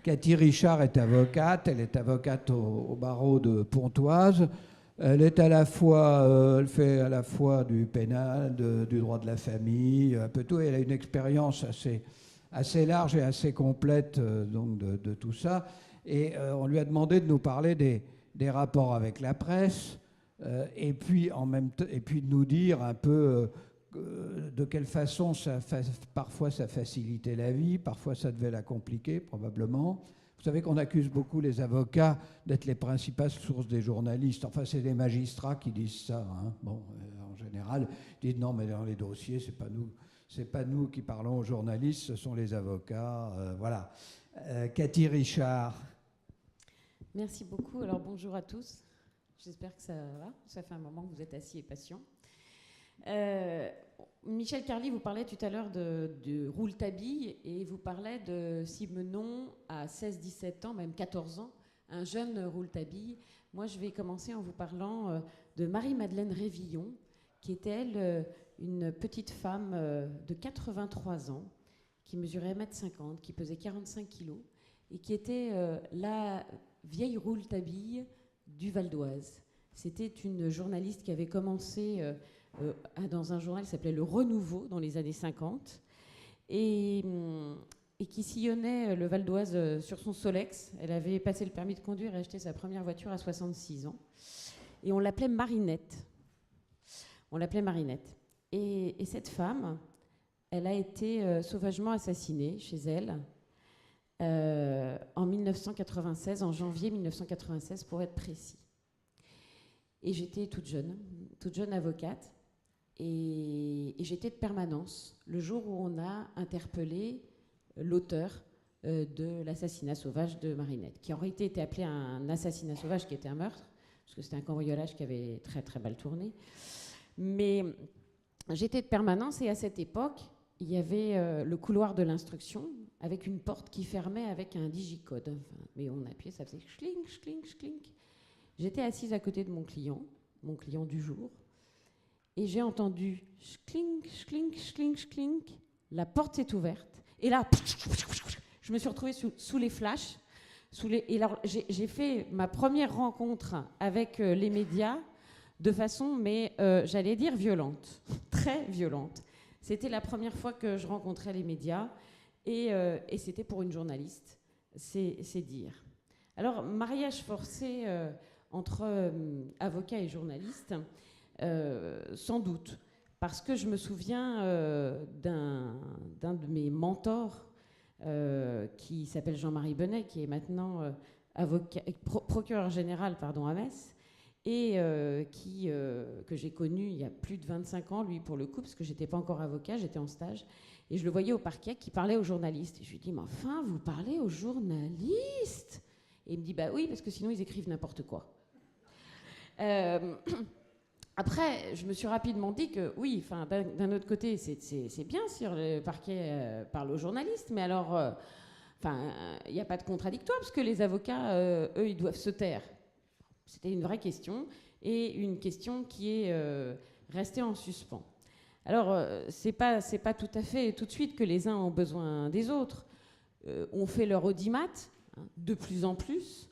Cathy Richard est avocate, elle est avocate au barreau de Pontoise. Elle est elle fait à la fois du pénal, du droit de la famille, un peu tout. Elle a une expérience assez large et assez complète donc de tout ça. Et on lui a demandé de nous parler des rapports avec la presse, et puis de nous dire un peu de quelle façon parfois ça facilitait la vie, parfois ça devait la compliquer probablement. Vous savez qu'on accuse beaucoup les avocats d'être les principales sources des journalistes. Enfin, c'est les magistrats qui disent ça. Hein. Bon, en général, ils disent non, mais dans les dossiers, c'est pas nous qui parlons aux journalistes, ce sont les avocats. Voilà. Cathy Richard. Merci beaucoup. Alors bonjour à tous. J'espère que ça va. Ça fait un moment que vous êtes assis et patients. Michel Carli vous parlait tout à l'heure de Rouletabille et vous parlait de Simenon à 16-17 ans, même 14 ans, un jeune Rouletabille. Moi, je vais commencer en vous parlant de Marie-Madeleine Révillon, qui était, elle, une petite femme de 83 ans, qui mesurait 1,50 m, qui pesait 45 kg, et qui était la vieille Rouletabille du Val d'Oise. C'était une journaliste qui avait commencé dans un journal qui s'appelait Le Renouveau dans les années 50 et qui sillonnait le Val d'Oise sur son Solex. Elle avait passé le permis de conduire et acheté sa première voiture à 66 ans. Et on l'appelait Marinette. Et cette femme, elle a été sauvagement assassinée chez elle en 1996, en janvier 1996 pour être précis. Et j'étais toute jeune avocate. Et j'étais de permanence le jour où on a interpellé l'auteur de l'assassinat sauvage de Marinette, qui aurait été appelé un assassinat sauvage, qui était un meurtre, parce que c'était un cambriolage qui avait très très mal tourné. Mais j'étais de permanence et à cette époque, il y avait le couloir de l'instruction avec une porte qui fermait avec un digicode. Enfin, mais on appuyait, ça faisait chlink, chlink, chlink. J'étais assise à côté de mon client du jour. Et j'ai entendu clink, clink, clink, clink. La porte s'est ouverte. Et là, je me suis retrouvée sous les flashs. Et alors, j'ai fait ma première rencontre avec les médias de façon, mais j'allais dire violente, très violente. C'était la première fois que je rencontrais les médias. Et c'était pour une journaliste. C'est dire. Alors, mariage forcé entre avocat et journaliste. Sans doute, parce que je me souviens d'un de mes mentors qui s'appelle Jean-Marie Benet, qui est maintenant procureur général à Metz, et que j'ai connu il y a plus de 25 ans, lui pour le coup, parce que j'étais pas encore avocat, j'étais en stage, et je le voyais au parquet qui parlait aux journalistes. Et je lui dis, mais enfin, vous parlez aux journalistes? Et il me dit, bah oui, parce que sinon ils écrivent n'importe quoi. Après, je me suis rapidement dit que oui, d'un autre côté, c'est bien si le parquet parle aux journalistes, mais alors, il n'y a pas de contradictoire, parce que les avocats, eux, ils doivent se taire. C'était une vraie question, et une question qui est restée en suspens. Alors, c'est pas tout à fait tout de suite que les uns ont besoin des autres. On fait leur audimat, de plus en plus,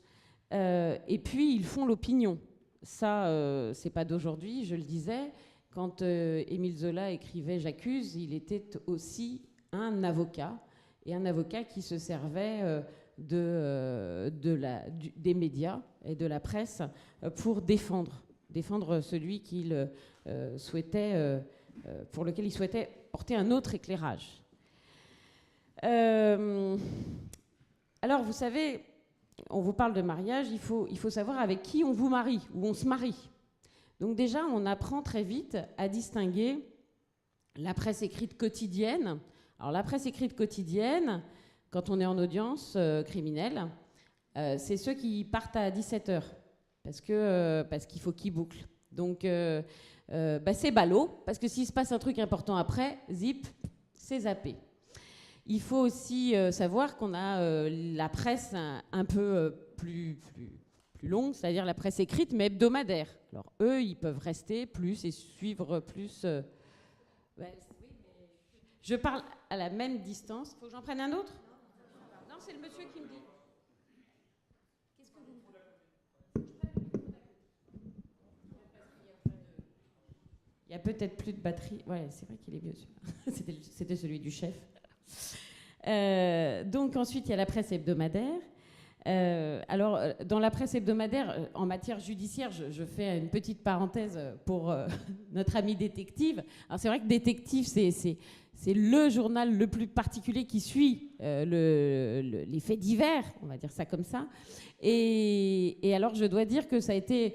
et puis ils font l'opinion. Ça, c'est pas d'aujourd'hui, je le disais. Quand Émile Zola écrivait J'accuse, il était aussi un avocat, et un avocat qui se servait des médias et de la presse pour défendre celui qu'il souhaitait, pour lequel il souhaitait porter un autre éclairage. Alors, vous savez, on vous parle de mariage, il faut savoir avec qui on vous marie, ou on se marie. Donc déjà, on apprend très vite à distinguer la presse écrite quotidienne. Alors la presse écrite quotidienne, quand on est en audience criminelle, c'est ceux qui partent à 17h, parce qu'il faut qu'ils bouclent. Donc c'est ballot, parce que s'il se passe un truc important après, zip, c'est zappé. Il faut aussi savoir qu'on a la presse un peu plus longue, c'est-à-dire la presse écrite, mais hebdomadaire. Alors eux, ils peuvent rester plus et suivre plus. Oui, mais je parle à la même distance. Faut que j'en prenne un autre ? Non, c'est le monsieur qui me dit. peut-être plus de batterie. Ouais, c'est vrai qu'il est vieux celui-là. C'était celui du chef. Donc ensuite, il y a la presse hebdomadaire. Alors, dans la presse hebdomadaire, en matière judiciaire, je fais une petite parenthèse pour notre ami Détective. Alors, c'est vrai que Détective, c'est le journal le plus particulier qui suit les faits divers, on va dire ça comme ça. Et alors, je dois dire que ça a été,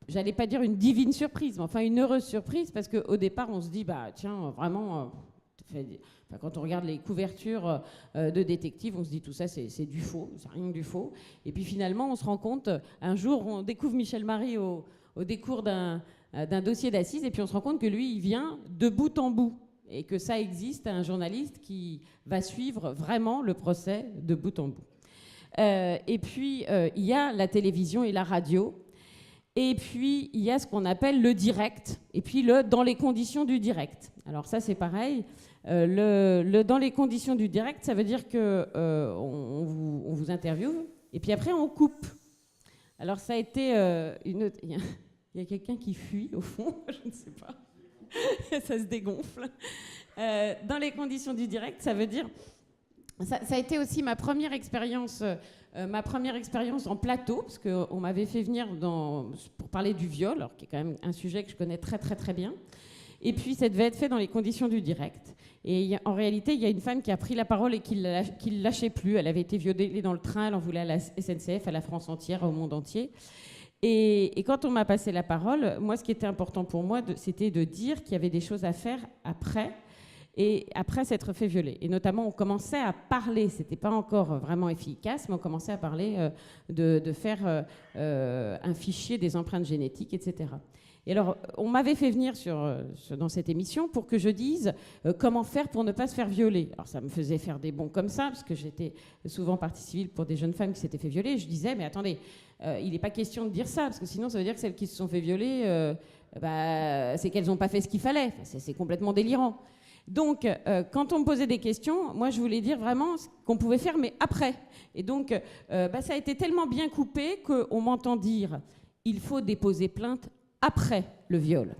j'allais pas dire une divine surprise, mais enfin une heureuse surprise, parce qu'au départ, on se dit, bah tiens, vraiment... quand on regarde les couvertures de Détective, on se dit tout ça, c'est du faux, c'est rien que du faux. Et puis finalement, on se rend compte, un jour, on découvre Michel Marie au décours d'un dossier d'assises, et puis on se rend compte que lui, il vient de bout en bout, et que ça existe, un journaliste qui va suivre vraiment le procès de bout en bout. Et puis, il y a la télévision et la radio. Et puis, il y a ce qu'on appelle le direct, et puis le dans les conditions du direct. Alors ça, c'est pareil. Le dans les conditions du direct, ça veut dire qu'on vous interviewe, et puis après, on coupe. Alors ça a été une autre... Il y a quelqu'un qui fuit, au fond, je ne sais pas. Ça se dégonfle. Dans les conditions du direct, ça veut dire... Ça a été aussi ma première expérience en plateau, parce qu'on m'avait fait venir pour parler du viol, alors, qui est quand même un sujet que je connais très très très bien. Et puis ça devait être fait dans les conditions du direct. Et en réalité, il y a une femme qui a pris la parole et qui ne lâchait plus. Elle avait été violée dans le train, elle en voulait à la SNCF, à la France entière, au monde entier. Et quand on m'a passé la parole, moi, ce qui était important pour moi, c'était de dire qu'il y avait des choses à faire après. Et après s'être fait violer. Et notamment, on commençait à parler, c'était pas encore vraiment efficace, mais on commençait à parler de faire un fichier des empreintes génétiques, etc. Et alors, on m'avait fait venir dans cette émission pour que je dise comment faire pour ne pas se faire violer. Alors, ça me faisait faire des bonds comme ça, parce que j'étais souvent partie civile pour des jeunes femmes qui s'étaient fait violer. Je disais, mais attendez, il n'est pas question de dire ça, parce que sinon, ça veut dire que celles qui se sont fait violer, c'est qu'elles n'ont pas fait ce qu'il fallait. Enfin, c'est complètement délirant. Donc, quand on me posait des questions, moi, je voulais dire vraiment ce qu'on pouvait faire, mais après. Et donc, ça a été tellement bien coupé qu'on m'entend dire « il faut déposer plainte après le viol ».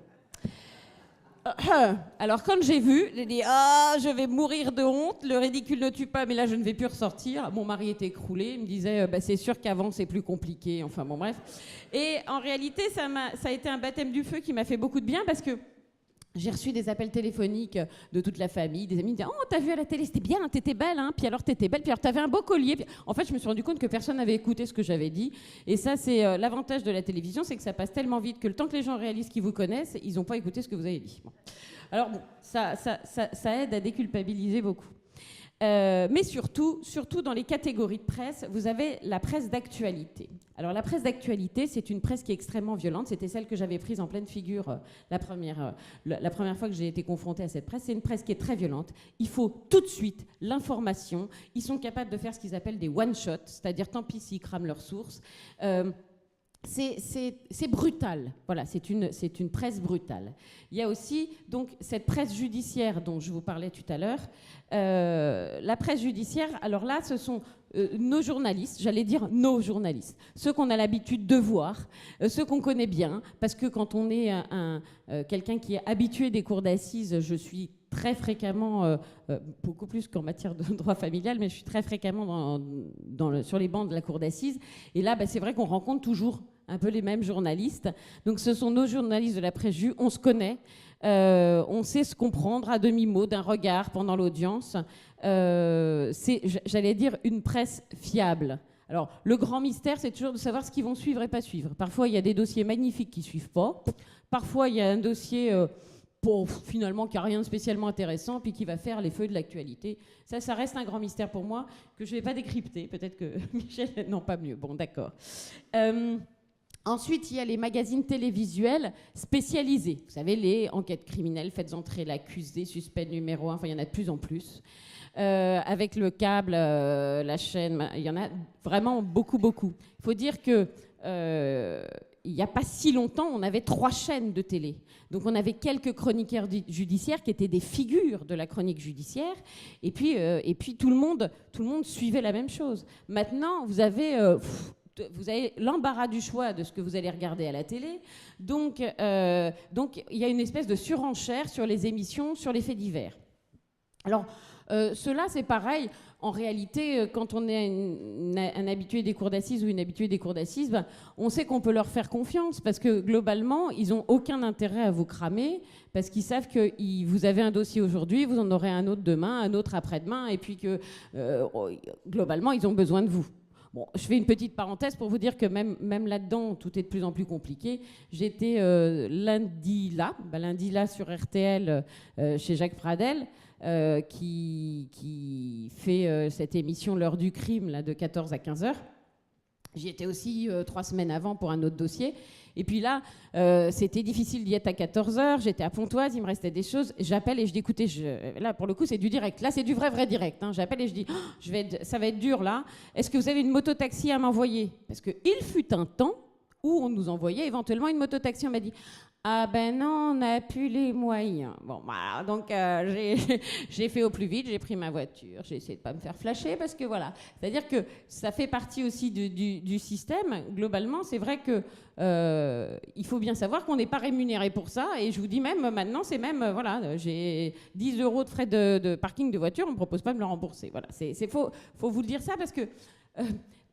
Alors, quand j'ai vu, j'ai dit « ah, je vais mourir de honte, le ridicule ne tue pas, mais là, je ne vais plus ressortir ». Mon mari était écroulé, il me disait « c'est sûr qu'avant, c'est plus compliqué ». Enfin, bon, bref. Et en réalité, ça a été un baptême du feu qui m'a fait beaucoup de bien, parce que j'ai reçu des appels téléphoniques de toute la famille, des amis me disaient « oh, t'as vu à la télé, c'était bien, t'étais belle, hein, puis alors t'étais belle, puis alors t'avais un beau collier ». En fait, je me suis rendu compte que personne n'avait écouté ce que j'avais dit. Et ça, c'est l'avantage de la télévision, c'est que ça passe tellement vite que le temps que les gens réalisent qu'ils vous connaissent, ils n'ont pas écouté ce que vous avez dit. Bon. Alors bon, ça aide à déculpabiliser beaucoup. Mais surtout dans les catégories de presse, vous avez la presse d'actualité. Alors la presse d'actualité, c'est une presse qui est extrêmement violente. C'était celle que j'avais prise en pleine figure la première fois que j'ai été confrontée à cette presse. C'est une presse qui est très violente. Il faut tout de suite l'information. Ils sont capables de faire ce qu'ils appellent des one-shots, c'est-à-dire tant pis s'ils crament leurs sources. C'est brutal. Voilà, c'est une presse brutale. Il y a aussi donc cette presse judiciaire dont je vous parlais tout à l'heure. La presse judiciaire, alors là, ce sont nos journalistes, j'allais dire nos journalistes, ceux qu'on a l'habitude de voir, ceux qu'on connaît bien, parce que quand on est quelqu'un qui est habitué des cours d'assises, je suis très fréquemment, beaucoup plus qu'en matière de droit familial, mais je suis très fréquemment sur les bancs de la cour d'assises. Et là, c'est vrai qu'on rencontre toujours un peu les mêmes journalistes. Donc ce sont nos journalistes de la presse jus, on se connaît, on sait se comprendre à demi-mot d'un regard pendant l'audience. C'est, j'allais dire, une presse fiable. Alors, le grand mystère, c'est toujours de savoir ce qu'ils vont suivre et pas suivre. Parfois, il y a des dossiers magnifiques qui ne suivent pas. Parfois, il y a un dossier finalement qui n'a rien de spécialement intéressant, puis qui va faire les feux de l'actualité. Ça reste un grand mystère pour moi, que je ne vais pas décrypter. Peut-être que Michel... Non, pas mieux. Bon, d'accord. Ensuite, il y a les magazines télévisuels spécialisés. Vous savez, les enquêtes criminelles, faites entrer l'accusé, suspect numéro 1, enfin, il y en a de plus en plus. Avec le câble, la chaîne, il y en a vraiment beaucoup, beaucoup. Il faut dire que il n'y a pas si longtemps, on avait 3 chaînes de télé. Donc on avait quelques chroniqueurs judiciaires qui étaient des figures de la chronique judiciaire. Et puis tout le monde suivait la même chose. Maintenant, vous avez vous avez l'embarras du choix de ce que vous allez regarder à la télé. Donc il y a une espèce de surenchère sur les émissions, sur les faits divers. Alors, cela, c'est pareil. En réalité, quand on est un habitué des cours d'assises ou une habituée des cours d'assises, ben, on sait qu'on peut leur faire confiance parce que globalement, ils n'ont aucun intérêt à vous cramer parce qu'ils savent que vous avez un dossier aujourd'hui, vous en aurez un autre demain, un autre après-demain, et puis que globalement, ils ont besoin de vous. Bon, je fais une petite parenthèse pour vous dire que même là-dedans, tout est de plus en plus compliqué. J'étais lundi là sur RTL chez Jacques Pradel, qui fait cette émission L'heure du crime là, de 14 à 15 heures. J'y étais aussi 3 semaines avant pour un autre dossier. Et puis là, c'était difficile d'y être à 14 heures. J'étais à Pontoise, il me restait des choses. J'appelle et je dis, écoutez, là, pour le coup, c'est du direct. Là, c'est du vrai direct. Hein. J'appelle et je dis, ça va être dur, là. Est-ce que vous avez une mototaxi à m'envoyer? Parce qu'il fut un temps où on nous envoyait éventuellement une mototaxi. On m'a dit, ah ben non, on n'a plus les moyens. Bon, voilà, donc j'ai fait au plus vite, j'ai pris ma voiture, j'ai essayé de ne pas me faire flasher parce que voilà. C'est-à-dire que ça fait partie aussi du système. Globalement, c'est vrai que il faut bien savoir qu'on n'est pas rémunéré pour ça. Et je vous dis même, maintenant, c'est même, voilà, j'ai 10 € de frais de parking de voiture, on ne me propose pas de me le rembourser. Voilà, faut vous le dire ça parce que...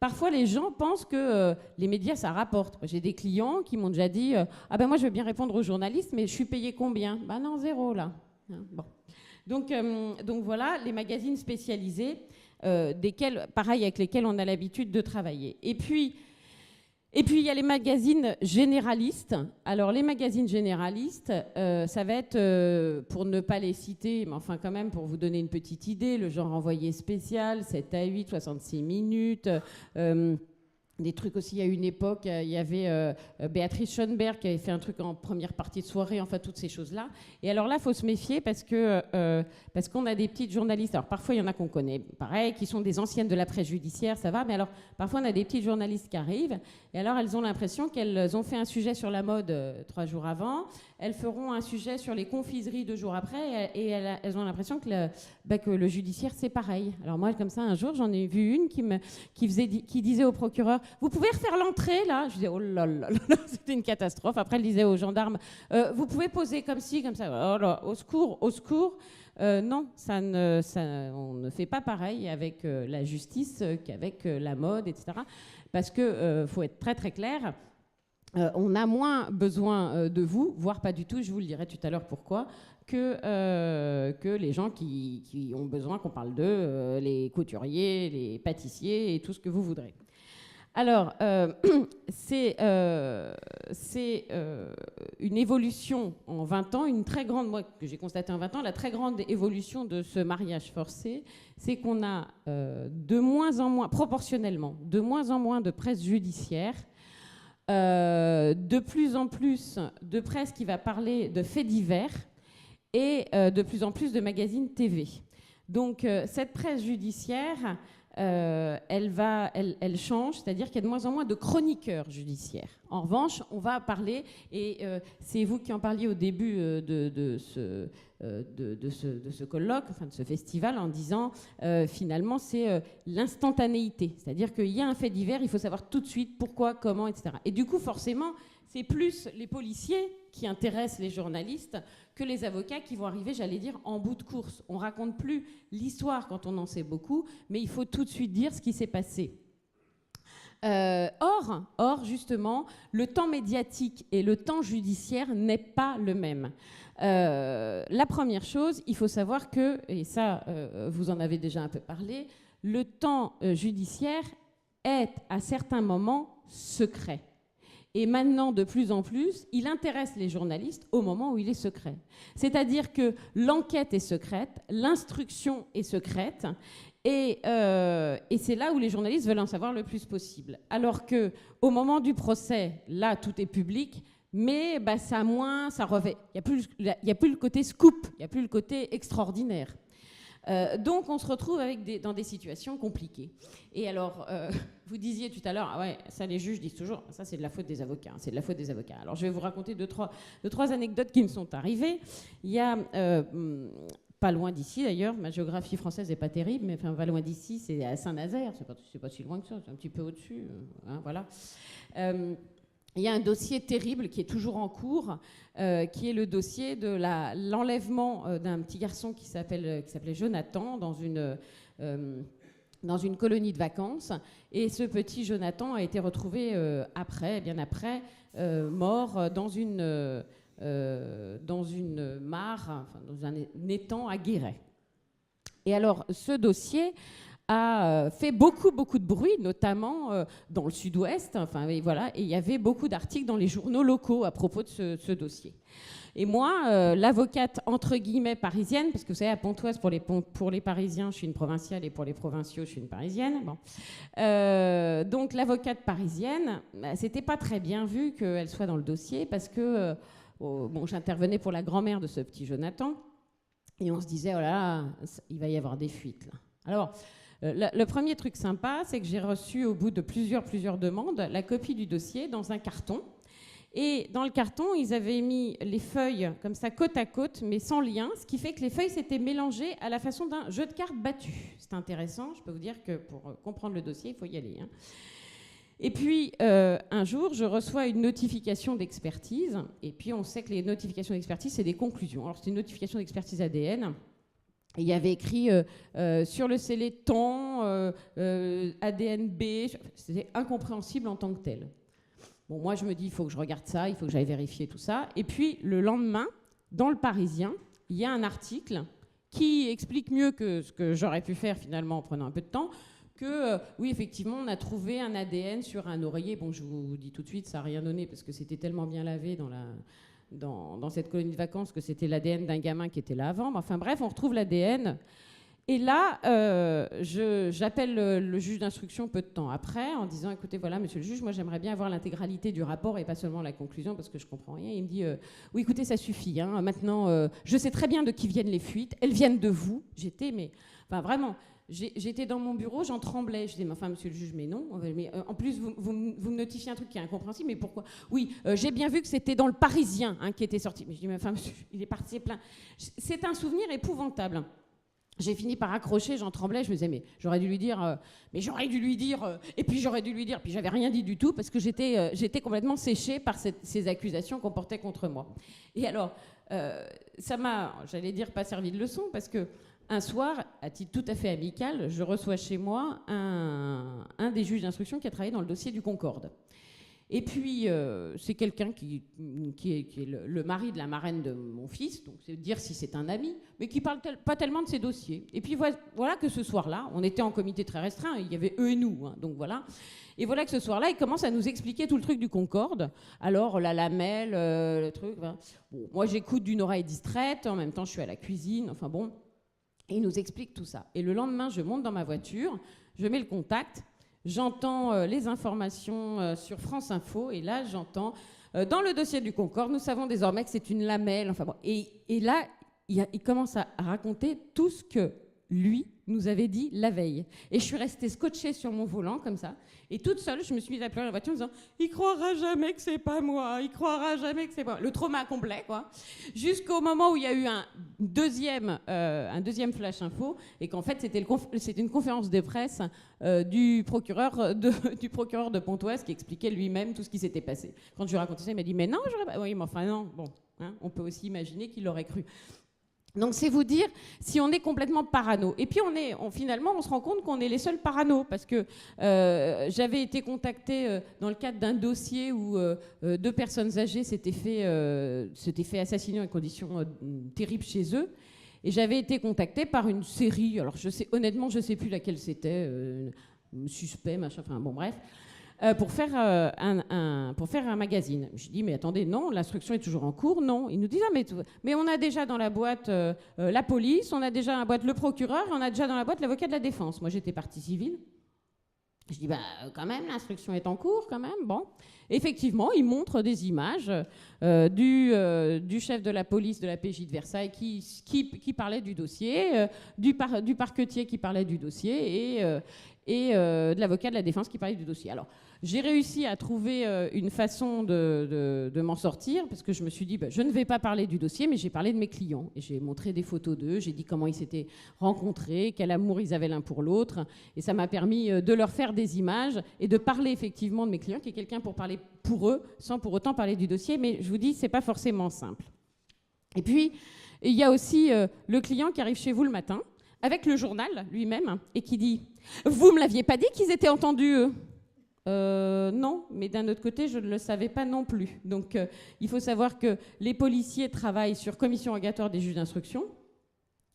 parfois, les gens pensent que les médias, ça rapporte. J'ai des clients qui m'ont déjà dit « Ah ben moi, je veux bien répondre aux journalistes, mais je suis payé combien ?» Ben non, 0, là. Hein, bon. Donc voilà, les magazines spécialisés, pareil, avec lesquels on a l'habitude de travailler. Et puis, il y a les magazines généralistes. Alors, les magazines généralistes, ça va être, pour ne pas les citer, mais enfin quand même pour vous donner une petite idée, le genre envoyé spécial, 7 à 8, 66 minutes... des trucs aussi, il y a une époque, il y avait Béatrice Schoenberg qui avait fait un truc en première partie de soirée, enfin toutes ces choses-là. Et alors là, il faut se méfier parce qu'on a des petites journalistes. Alors parfois, il y en a qu'on connaît, pareil, qui sont des anciennes de la presse judiciaire, ça va. Mais alors, parfois, on a des petites journalistes qui arrivent. Et alors, elles ont l'impression qu'elles ont fait un sujet sur la mode 3 jours avant. Elles feront un sujet sur les confiseries 2 jours après. Et elles ont l'impression que le judiciaire, c'est pareil. Alors moi, comme ça, un jour, j'en ai vu une qui disait au procureur, vous pouvez refaire l'entrée, là? Je disais, oh là là, c'était une catastrophe. Après, elle disait aux gendarmes, vous pouvez poser comme ci, comme ça. Oh là, au secours, au secours. Non, on ne fait pas pareil avec la justice qu'avec la mode, etc. Parce qu'il faut être très, très clair. On a moins besoin de vous, voire pas du tout, je vous le dirai tout à l'heure pourquoi, que les gens qui ont besoin qu'on parle d'eux, les couturiers, les pâtissiers et tout ce que vous voudrez. Alors, c'est une évolution en 20 ans, une très grande, moi que j'ai constaté en 20 ans, la très grande évolution de ce mariage forcé, c'est qu'on a de moins en moins, proportionnellement, de moins en moins de presse judiciaire, de plus en plus de presse qui va parler de faits divers et de plus en plus de magazines TV. Donc, cette presse judiciaire... elle change, c'est-à-dire qu'il y a de moins en moins de chroniqueurs judiciaires. En revanche, on va parler, et c'est vous qui en parliez au début de ce colloque, enfin de ce festival, en disant finalement c'est l'instantanéité, c'est-à-dire qu'il y a un fait divers, il faut savoir tout de suite pourquoi, comment, etc. Et du coup, forcément, c'est plus les policiers qui intéressent les journalistes que les avocats qui vont arriver, j'allais dire, en bout de course. On ne raconte plus l'histoire quand on en sait beaucoup, mais il faut tout de suite dire ce qui s'est passé. Or, justement, le temps médiatique et le temps judiciaire n'est pas le même. La première chose, il faut savoir que, et ça, vous en avez déjà un peu parlé, le temps judiciaire est à certains moments secret. Et maintenant, de plus en plus, il intéresse les journalistes au moment où il est secret. C'est-à-dire que l'enquête est secrète, l'instruction est secrète, et c'est là où les journalistes veulent en savoir le plus possible. Alors qu'au moment du procès, là, tout est public, mais ça moins, ça revêt. Il n'y a plus le côté scoop, il n'y a plus le côté extraordinaire. Donc on se retrouve dans des situations compliquées. Et alors, vous disiez tout à l'heure, ah ouais, ça les juges disent toujours, ça c'est de la faute des avocats, c'est de la faute des avocats. Alors je vais vous raconter deux, trois anecdotes qui me sont arrivées. Il y a pas loin d'ici d'ailleurs. Ma géographie française n'est pas terrible, mais enfin, pas loin d'ici, c'est à Saint-Nazaire. C'est pas si loin que ça, c'est un petit peu au-dessus. Voilà. Il y a un dossier terrible qui est toujours en cours, qui est le dossier de l'enlèvement d'un petit garçon qui s'appelait Jonathan dans une colonie de vacances. Et ce petit Jonathan a été retrouvé bien après, mort dans une mare, enfin, dans un étang à Guéret. Et alors, ce dossier a fait beaucoup de bruit, notamment dans le sud-ouest. Enfin, et voilà, et il y avait beaucoup d'articles dans les journaux locaux à propos de ce dossier. Et moi, l'avocate entre guillemets parisienne, parce que vous savez, à Pontoise, pour les Parisiens, je suis une provinciale, et pour les provinciaux, je suis une parisienne. Bon. Donc, l'avocate parisienne, c'était pas très bien vu qu'elle soit dans le dossier, parce que j'intervenais pour la grand-mère de ce petit Jonathan, et on se disait, oh là là, il va y avoir des fuites, là. Alors, le premier truc sympa, c'est que j'ai reçu, au bout de plusieurs demandes, la copie du dossier dans un carton. Et dans le carton, ils avaient mis les feuilles comme ça, côte à côte, mais sans lien, ce qui fait que les feuilles s'étaient mélangées à la façon d'un jeu de cartes battu. C'est intéressant, je peux vous dire que pour comprendre le dossier, il faut y aller. Et puis, un jour, je reçois une notification d'expertise, et puis on sait que les notifications d'expertise, c'est des conclusions. Alors, c'est une notification d'expertise ADN. Il y avait écrit sur le scellé temps, ADN B, c'était incompréhensible en tant que tel. Bon, moi, je me dis, il faut que je regarde ça, il faut que j'aille vérifier tout ça. Et puis, le lendemain, dans le Parisien, il y a un article qui explique mieux que ce que j'aurais pu faire finalement en prenant un peu de temps, que oui, effectivement, on a trouvé un ADN sur un oreiller. Bon, je vous dis tout de suite, ça n'a rien donné parce que c'était tellement bien lavé dans cette colonie de vacances que c'était l'ADN d'un gamin qui était là avant. Mais enfin bref, on retrouve l'ADN. Et là, j'appelle le juge d'instruction peu de temps après en disant, écoutez, voilà, monsieur le juge, moi j'aimerais bien avoir l'intégralité du rapport et pas seulement la conclusion parce que je comprends rien. Il me dit, oui, écoutez, ça suffit. Hein. Maintenant, je sais très bien de qui viennent les fuites. Elles viennent de vous. Enfin vraiment, j'étais dans mon bureau, j'en tremblais. Je disais, mais enfin, monsieur le juge, mais non. Mais, en plus, vous me notifiez un truc qui est incompréhensible, mais pourquoi? Oui, j'ai bien vu que c'était dans le Parisien qui était sorti. Mais je dis, mais enfin, monsieur, il est parti plein. C'est un souvenir épouvantable. J'ai fini par accrocher, j'en tremblais, je me disais, mais j'aurais dû lui dire, et puis j'aurais dû lui dire, puis j'avais rien dit du tout, parce que j'étais complètement séchée par ces accusations qu'on portait contre moi. Et alors, ça m'a, j'allais dire, pas servi de leçon, parce que un soir, à titre tout à fait amical, je reçois chez moi un des juges d'instruction qui a travaillé dans le dossier du Concorde. Et puis, c'est quelqu'un qui est le mari de la marraine de mon fils, donc c'est dire si c'est un ami, mais qui parle pas tellement de ses dossiers. Et puis voilà que ce soir-là, on était en comité très restreint, il y avait eux et nous, hein, donc voilà. Et voilà que ce soir-là, il commence à nous expliquer tout le truc du Concorde. Alors, la lamelle, le truc... Ben, bon, moi, j'écoute d'une oreille distraite, en même temps, je suis à la cuisine, enfin bon. Et il nous explique tout ça. Et le lendemain, je monte dans ma voiture, je mets le contact, j'entends les informations sur France Info, et là, j'entends, dans le dossier du Concorde, nous savons désormais que c'est une lamelle. Enfin bon, et là, il commence à raconter tout ce que lui nous avait dit la veille. Et je suis restée scotchée sur mon volant, comme ça, et toute seule, je me suis mise à pleurer dans la voiture en disant « Il croira jamais que c'est pas moi, il croira jamais que c'est moi ». Le trauma complet, quoi. Jusqu'au moment où il y a eu un deuxième flash info, et qu'en fait, c'était une conférence de presse du procureur de Pontoise qui expliquait lui-même tout ce qui s'était passé. Quand je lui racontais ça, il m'a dit « Mais non, j'aurais pas... » Oui, mais enfin non, bon, hein, on peut aussi imaginer qu'il l'aurait cru. Donc c'est vous dire si on est complètement parano. Et puis finalement, on se rend compte qu'on est les seuls parano, parce que j'avais été contactée dans le cadre d'un dossier où 2 personnes âgées s'étaient fait assassiner en conditions terribles chez eux. Et j'avais été contactée par une série, alors honnêtement, je ne sais plus laquelle c'était, suspect, machin, enfin bon bref. Pour faire un magazine. Je dis, mais attendez, non, l'instruction est toujours en cours, non. Ils nous disent, ah, mais on a déjà dans la boîte la police, on a déjà dans la boîte le procureur, et on a déjà dans la boîte l'avocat de la défense. Moi, j'étais partie civile. Je dis, bah, quand même, l'instruction est en cours, quand même. Bon. Effectivement, ils montrent des images du chef de la police de la PJ de Versailles qui parlait du dossier, du parquetier qui parlait du dossier, et de l'avocat de la défense qui parlait du dossier. Alors, j'ai réussi à trouver une façon de m'en sortir, parce que je me suis dit, je ne vais pas parler du dossier, mais j'ai parlé de mes clients. Et j'ai montré des photos d'eux, j'ai dit comment ils s'étaient rencontrés, quel amour ils avaient l'un pour l'autre. Et ça m'a permis de leur faire des images et de parler effectivement de mes clients, qui est quelqu'un pour parler pour eux, sans pour autant parler du dossier. Mais je vous dis, c'est pas forcément simple. Et puis, il y a aussi le client qui arrive chez vous le matin, avec le journal lui-même, et qui dit « Vous me l'aviez pas dit qu'ils étaient entendus, eux ?» Non, mais d'un autre côté, je ne le savais pas non plus. Donc, il faut savoir que les policiers travaillent sur commission rogatoire des juges d'instruction.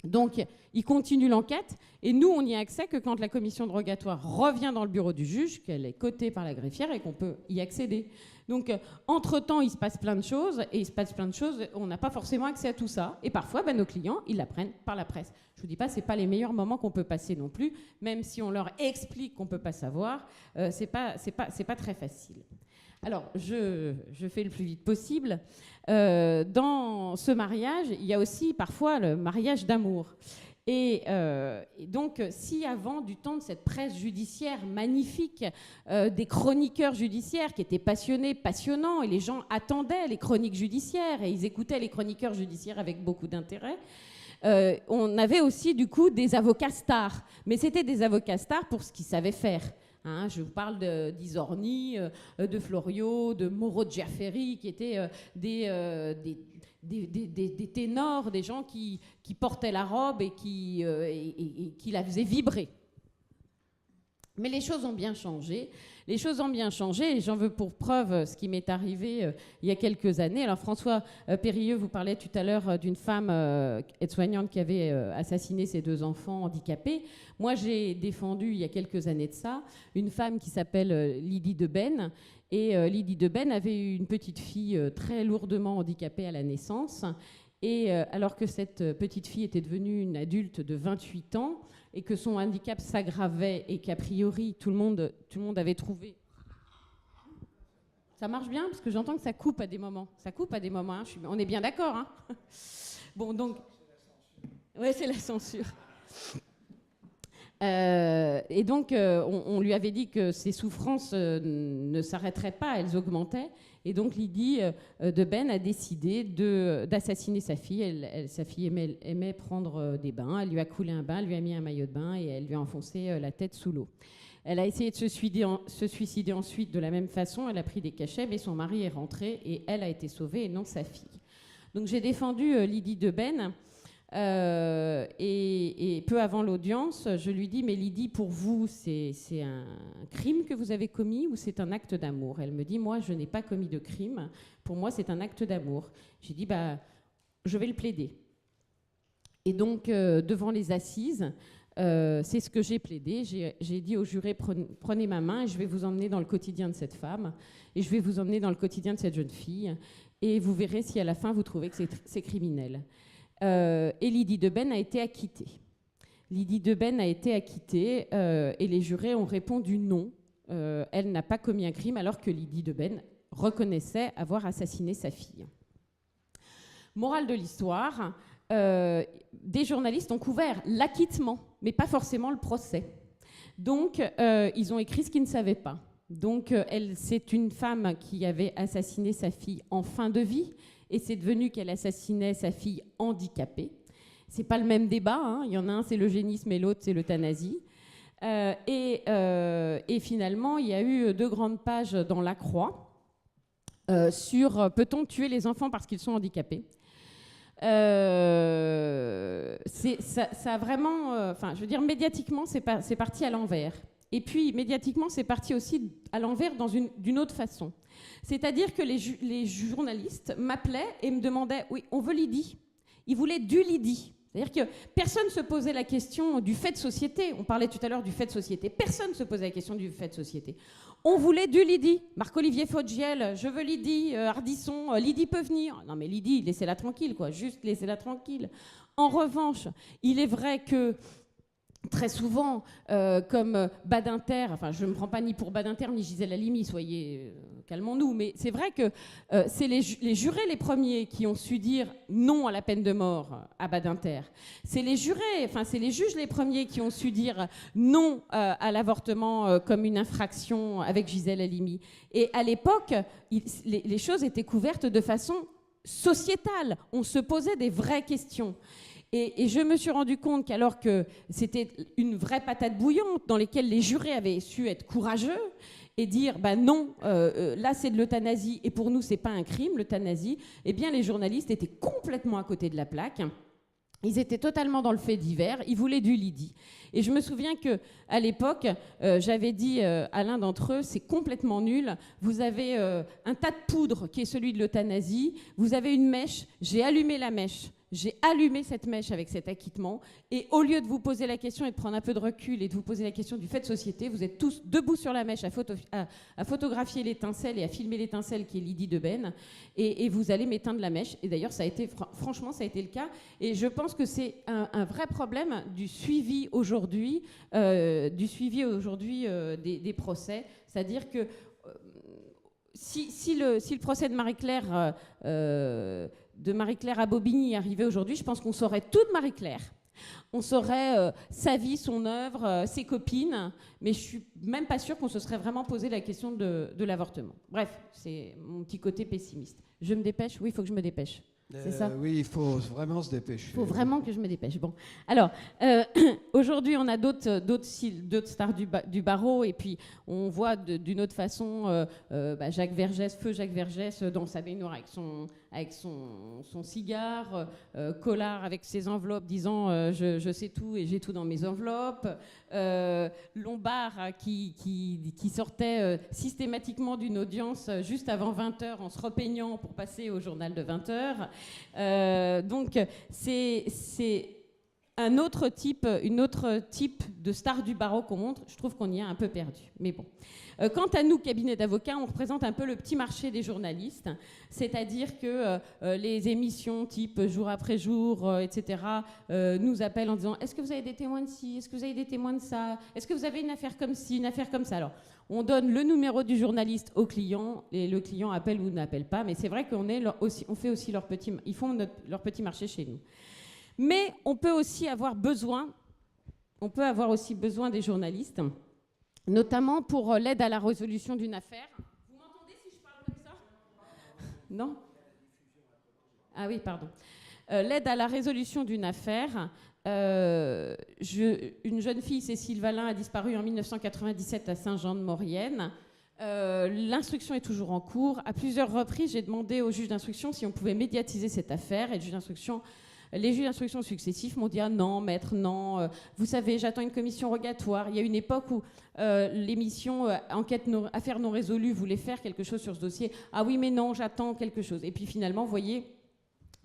Donc, ils continuent l'enquête. Et nous, on n'y a accès que quand la commission de rogatoire revient dans le bureau du juge, qu'elle est cotée par la greffière et qu'on peut y accéder. Donc, entre-temps, il se passe plein de choses. Et il se passe plein de choses, on n'a pas forcément accès à tout ça. Et parfois, nos clients, ils l'apprennent par la presse. Je ne vous dis pas, ce n'est pas les meilleurs moments qu'on peut passer non plus. Même si on leur explique qu'on ne peut pas savoir, ce n'est pas très facile. Alors, je fais le plus vite possible. Dans ce mariage, il y a aussi parfois le mariage d'amour. Et donc, si avant, du temps de cette presse judiciaire magnifique, des chroniqueurs judiciaires qui étaient passionnés, passionnants, et les gens attendaient les chroniques judiciaires, et ils écoutaient les chroniqueurs judiciaires avec beaucoup d'intérêt, on avait aussi, du coup, des avocats stars. Mais c'était des avocats stars pour ce qu'ils savaient faire. Hein, je vous parle d'Isorni, de Florio, de Moreau de Giaferi, qui étaient des ténors, des gens qui portaient la robe et qui la faisaient vibrer. Mais les choses ont bien changé. Les choses ont bien changé et j'en veux pour preuve ce qui m'est arrivé il y a quelques années. Alors François Périlleux vous parlait tout à l'heure d'une femme aide-soignante qui avait assassiné ses 2 enfants handicapés. Moi, j'ai défendu il y a quelques années de ça une femme qui s'appelle Lydie Deben. Et Lydie Deben avait eu une petite fille très lourdement handicapée à la naissance. Et alors que cette petite fille était devenue une adulte de 28 ans, et que son handicap s'aggravait et qu'a priori tout le monde avait trouvé. Ça marche bien parce que j'entends que ça coupe à des moments. Ça coupe à des moments, hein. On est bien d'accord. Hein. Bon, donc... Oui, c'est la censure. Et donc, on lui avait dit que ses souffrances ne s'arrêteraient pas, elles augmentaient. Et donc, Lydie Deben a décidé d'assassiner sa fille. Sa fille aimait prendre des bains. Elle lui a coulé un bain, elle lui a mis un maillot de bain et elle lui a enfoncé la tête sous l'eau. Elle a essayé de se suicider ensuite de la même façon. Elle a pris des cachets, mais son mari est rentré et elle a été sauvée et non sa fille. Donc, j'ai défendu Lydie Deben. Et peu avant l'audience, je lui dis « Mais Lydie, pour vous, c'est un crime que vous avez commis ou c'est un acte d'amour ?» Elle me dit « Moi, je n'ai pas commis de crime. Pour moi, c'est un acte d'amour. » J'ai dit « Je vais le plaider. » Et donc, devant les assises, c'est ce que j'ai plaidé. J'ai dit au juré « Prenez ma main et je vais vous emmener dans le quotidien de cette femme et je vais vous emmener dans le quotidien de cette jeune fille et vous verrez si à la fin, vous trouvez que c'est criminel. » Et Lydie Deben a été acquittée. Lydie Deben a été acquittée et les jurés ont répondu non. Elle n'a pas commis un crime alors que Lydie Deben reconnaissait avoir assassiné sa fille. Morale de l'histoire, des journalistes ont couvert l'acquittement, mais pas forcément le procès. Donc, ils ont écrit ce qu'ils ne savaient pas. Donc, c'est une femme qui avait assassiné sa fille en fin de vie. Et c'est devenu qu'elle assassinait sa fille handicapée. C'est pas le même débat, hein. Il y en a un, c'est l'eugénisme et l'autre, c'est l'euthanasie. Et finalement, il y a eu 2 grandes pages dans La Croix sur peut-on tuer les enfants parce qu'ils sont handicapés. Ça a vraiment... je veux dire, médiatiquement, c'est parti à l'envers. Et puis, médiatiquement, c'est parti aussi à l'envers d'une autre façon. C'est-à-dire que les journalistes m'appelaient et me demandaient « Oui, on veut Lydie ». Ils voulaient du Lydie. C'est-à-dire que personne ne se posait la question du fait de société. On parlait tout à l'heure du fait de société. Personne ne se posait la question du fait de société. On voulait du Lydie. Marc-Olivier Foggiel, je veux Lydie. Ardisson, Lydie peut venir. Non mais Lydie, laissez-la tranquille, quoi. Juste laissez-la tranquille. En revanche, il est vrai que très souvent comme Badinter, enfin je ne me prends pas ni pour Badinter ni Gisèle Halimi, soyez calmons-nous, mais c'est vrai que c'est les jurés les premiers qui ont su dire non à la peine de mort à Badinter. C'est les jurés, enfin c'est les juges les premiers qui ont su dire non à l'avortement comme une infraction avec Gisèle Halimi. Et à l'époque, les choses étaient couvertes de façon sociétale. On se posait des vraies questions. Et je me suis rendu compte qu'alors que c'était une vraie patate bouillante dans laquelle les jurés avaient su être courageux et dire bah non, là c'est de l'euthanasie et pour nous c'est pas un crime l'euthanasie, eh bien les journalistes étaient complètement à côté de la plaque. Ils étaient totalement dans le fait divers, ils voulaient du Lydie. Et je me souviens qu'à l'époque, j'avais dit à l'un d'entre eux, c'est complètement nul, vous avez un tas de poudre qui est celui de l'euthanasie, vous avez une mèche, j'ai allumé la mèche. J'ai allumé cette mèche avec cet acquittement et au lieu de vous poser la question et de prendre un peu de recul et de vous poser la question du fait de société, vous êtes tous debout sur la mèche à photographier l'étincelle et à filmer l'étincelle qui est Lydie Debennes et vous allez m'éteindre la mèche. Et d'ailleurs, ça a été, franchement, ça a été le cas. Et je pense que c'est un vrai problème du suivi aujourd'hui des procès. C'est-à-dire que si le procès de Marie-Claire... de Marie-Claire à Bobigny arrivait aujourd'hui, je pense qu'on saurait tout de Marie-Claire. On saurait sa vie, son œuvre, ses copines, mais je suis même pas sûre qu'on se serait vraiment posé la question de l'avortement. Bref, c'est mon petit côté pessimiste. Je me dépêche ? Oui, il faut que je me dépêche. C'est ça ? Oui, il faut vraiment se dépêcher. Il faut vraiment que je me dépêche. Bon, alors, aujourd'hui, on a d'autres stars du barreau, et puis on voit d'une autre façon Jacques Vergès, feu Jacques Vergès, dans sa baignoire avec son cigare, Collard avec ses enveloppes disant je sais tout et j'ai tout dans mes enveloppes, Lombard qui sortait systématiquement d'une audience juste avant 20h en se repeignant pour passer au journal de 20h. Donc c'est un autre type de star du barreau qu'on montre. Je trouve qu'on y a un peu perdu. Mais bon. Quant à nous, cabinet d'avocats, on représente un peu le petit marché des journalistes, c'est-à-dire que les émissions type jour après jour, etc., nous appellent en disant « Est-ce que vous avez des témoins de ci ? Est-ce que vous avez des témoins de ça ? Est-ce que vous avez une affaire comme ci, une affaire comme ça ?» Alors, on donne le numéro du journaliste au client et le client appelle ou n'appelle pas, mais c'est vrai qu'on fait aussi ils font leur petit marché chez nous. Mais on peut aussi avoir besoin des journalistes, notamment pour l'aide à la résolution d'une affaire. Vous m'entendez si je parle comme ça ? Non ? Ah oui, pardon. L'aide à la résolution d'une affaire. Une jeune fille, Cécile Valin, a disparu en 1997 à Saint-Jean-de-Maurienne. L'instruction est toujours en cours. À plusieurs reprises, j'ai demandé au juge d'instruction si on pouvait médiatiser cette affaire. Et les juges d'instruction successifs m'ont dit « Ah non, maître, non. Vous savez, j'attends une commission rogatoire. » Il y a une époque où l'émission Affaires non résolues voulait faire quelque chose sur ce dossier. « Ah oui, mais non, j'attends quelque chose. » Et puis finalement, vous voyez...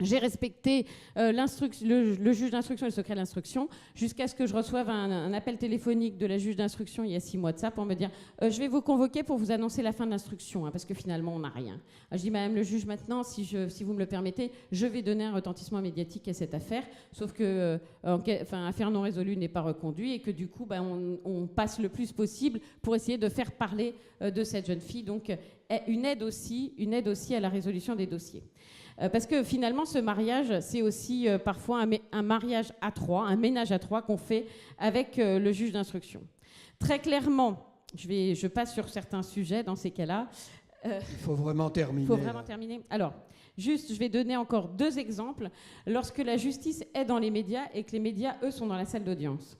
J'ai respecté le juge d'instruction et le secret de l'instruction jusqu'à ce que je reçoive un appel téléphonique de la juge d'instruction il y a 6 mois de ça pour me dire je vais vous convoquer pour vous annoncer la fin de l'instruction parce que finalement on n'a rien. Je dis madame le juge maintenant si vous me le permettez je vais donner un retentissement médiatique à cette affaire sauf que affaire non résolue n'est pas reconduite et que du coup on passe le plus possible pour essayer de faire parler de cette jeune fille donc une aide aussi à la résolution des dossiers. Parce que finalement, ce mariage, c'est aussi parfois un mariage à trois, un ménage à trois qu'on fait avec le juge d'instruction. Très clairement, je passe sur certains sujets dans ces cas-là. Il faut vraiment terminer. Alors, juste, je vais donner encore 2 exemples. Lorsque la justice est dans les médias et que les médias, eux, sont dans la salle d'audience.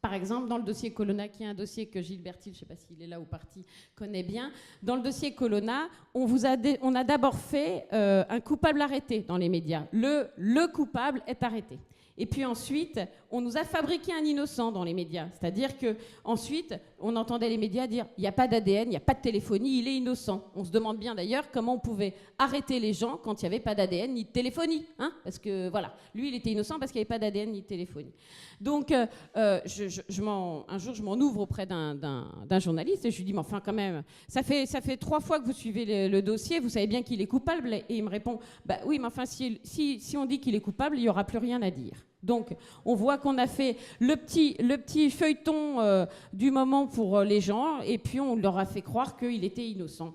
Par exemple, dans le dossier Colonna, qui est un dossier que Gilles Bertil, je ne sais pas s'il est là ou parti, connaît bien. Dans le dossier Colonna, on a d'abord fait un coupable arrêté dans les médias. Le coupable est arrêté. Et puis ensuite, on nous a fabriqué un innocent dans les médias. C'est-à-dire qu'ensuite, on entendait les médias dire « il n'y a pas d'ADN, il n'y a pas de téléphonie, il est innocent ». On se demande bien d'ailleurs comment on pouvait arrêter les gens quand il n'y avait pas d'ADN ni de téléphonie. Parce que voilà, lui, il était innocent parce qu'il n'y avait pas d'ADN ni de téléphonie. Donc, un jour, je m'en ouvre auprès d'un journaliste et je lui dis « mais enfin quand même, ça fait 3 fois que vous suivez le dossier, vous savez bien qu'il est coupable ?» Et il me répond « bah oui, mais enfin, si on dit qu'il est coupable, il n'y aura plus rien à dire. » Donc, on voit qu'on a fait le petit feuilleton du moment pour les gens, et puis on leur a fait croire qu'il était innocent.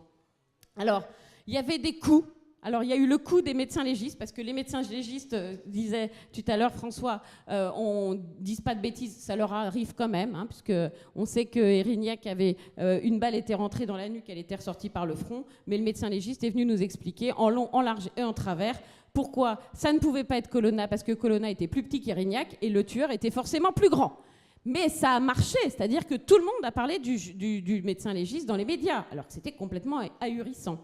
Alors, il y avait des coups. Alors, il y a eu le coup des médecins légistes, parce que les médecins légistes disaient tout à l'heure, François, on ne dise pas de bêtises, ça leur arrive quand même, hein, puisque on sait que Erignac avait une balle était rentrée dans la nuque, elle était ressortie par le front, mais le médecin légiste est venu nous expliquer en long, en large et en travers pourquoi ça ne pouvait pas être Colonna, parce que Colonna était plus petit qu'Erignac et le tueur était forcément plus grand. Mais ça a marché, c'est-à-dire que tout le monde a parlé du médecin légiste dans les médias, alors que c'était complètement ahurissant.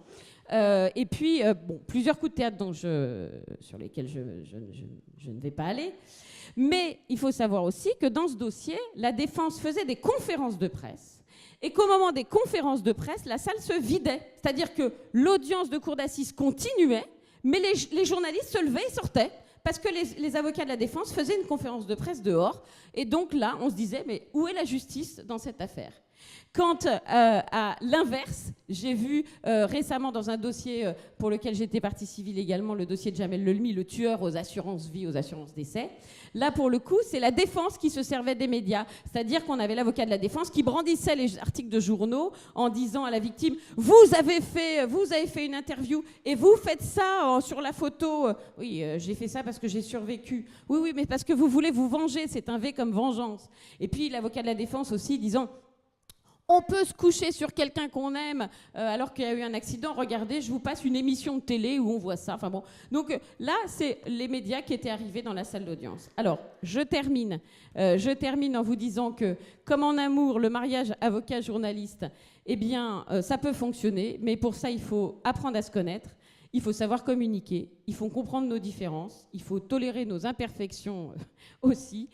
Et puis, plusieurs coups de théâtre sur lesquels je ne vais pas aller. Mais il faut savoir aussi que dans ce dossier, la défense faisait des conférences de presse et qu'au moment des conférences de presse, la salle se vidait. C'est-à-dire que l'audience de cour d'assises continuait, mais les journalistes se levaient et sortaient parce que les avocats de la défense faisaient une conférence de presse dehors. Et donc là, on se disait, mais où est la justice dans cette affaire ? Quant à l'inverse, j'ai vu récemment dans un dossier pour lequel j'étais partie civile également, le dossier de Jamel Lelmi, le tueur aux assurances vie, aux assurances décès. Là, pour le coup, c'est la défense qui se servait des médias. C'est-à-dire qu'on avait l'avocat de la défense qui brandissait les articles de journaux en disant à la victime « Vous avez fait une interview et vous faites ça sur la photo. Oui, j'ai fait ça parce que j'ai survécu. Oui, mais parce que vous voulez vous venger. C'est un V comme vengeance. » Et puis l'avocat de la défense aussi disant « On peut se coucher sur quelqu'un qu'on aime alors qu'il y a eu un accident. Regardez, je vous passe une émission de télé où on voit ça. » Enfin bon. Donc là, c'est les médias qui étaient arrivés dans la salle d'audience. Alors, je termine en vous disant que, comme en amour, le mariage avocat-journaliste, eh bien, ça peut fonctionner. Mais pour ça, il faut apprendre à se connaître. Il faut savoir communiquer. Il faut comprendre nos différences. Il faut tolérer nos imperfections aussi.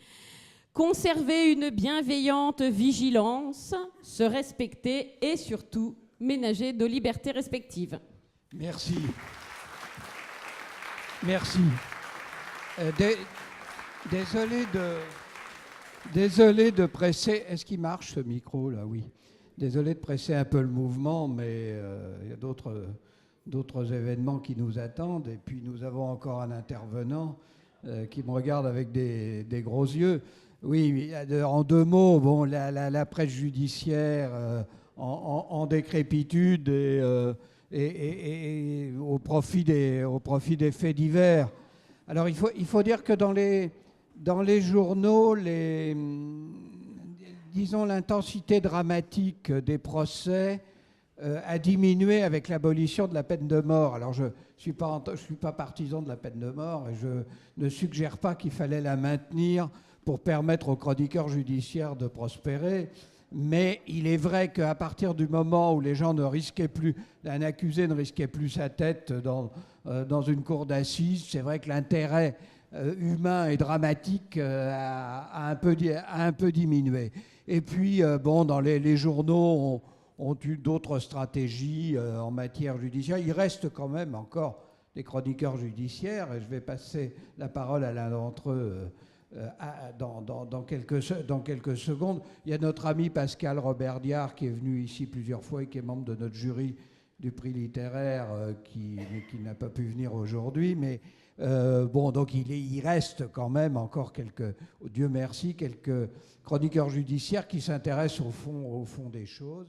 Conserver une bienveillante vigilance, se respecter et surtout ménager nos libertés respectives. Merci. Merci. Désolé de presser. Est-ce qu'il marche ce micro là? Oui. Désolé de presser un peu le mouvement, mais il y a d'autres événements qui nous attendent. Et puis nous avons encore un intervenant qui me regarde avec des gros yeux. Oui, en deux mots, bon, la presse judiciaire en décrépitude et au profit des faits divers. Alors il faut dire que dans les journaux, disons l'intensité dramatique des procès a diminué avec l'abolition de la peine de mort. Alors je suis pas partisan de la peine de mort et je ne suggère pas qu'il fallait la maintenir pour permettre aux chroniqueurs judiciaires de prospérer. Mais il est vrai qu'à partir du moment où les gens ne risquaient plus, un accusé ne risquait plus sa tête dans une cour d'assises, c'est vrai que l'intérêt humain et dramatique a un peu diminué. Et puis, dans les journaux ont eu d'autres stratégies en matière judiciaire. Il reste quand même encore des chroniqueurs judiciaires, et je vais passer la parole à l'un d'entre eux dans quelques secondes. Il y a notre ami Pascal Robert-Diard qui est venu ici plusieurs fois et qui est membre de notre jury du prix littéraire qui n'a pas pu venir aujourd'hui. Mais donc il reste quand même encore Dieu merci, quelques chroniqueurs judiciaires qui s'intéressent au fond des choses.